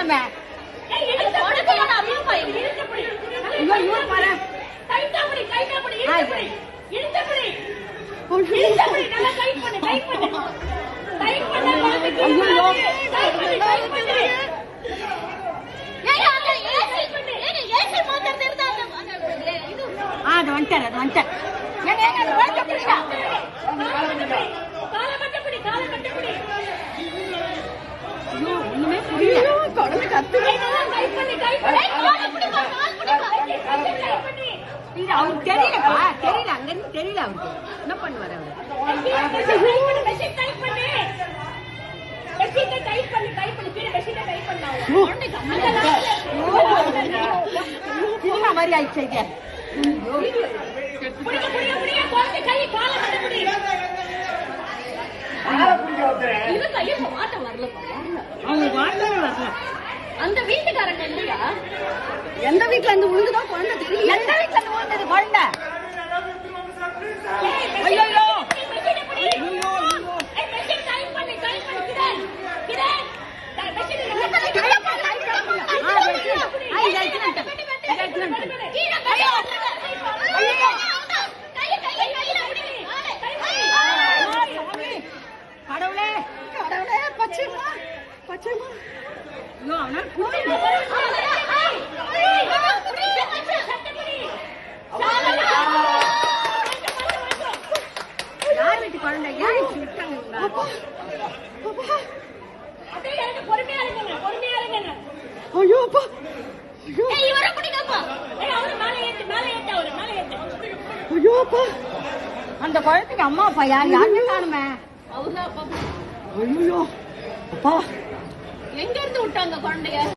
காணுமே. ஒண்ணுமே புரியல. குழந்தை கத்து அவருக்கு தெரியலப்பா, தெரியல, அங்க இருந்து தெரியல அவருக்கு என்ன பண்ணுவாரு அவரு. மாதிரி ஆயிடுச்சு. அந்த வீட்டுக்காரங்க இல்லையா? எந்த வீட்டுல இருந்து விழுந்துதான் குழந்தை தெரியல. எந்த வீட்டுல இருந்து விழுந்தது குழந்தை? கடவுளே கடவுளே பச்சைமா பச்சைமா. யார் வீட்டு குழந்தை? அந்த குழந்தைக்கு அம்மா அப்பா யார்? யாருமே காணுமே. எங்க இருந்து விட்டாங்க குழந்தைய?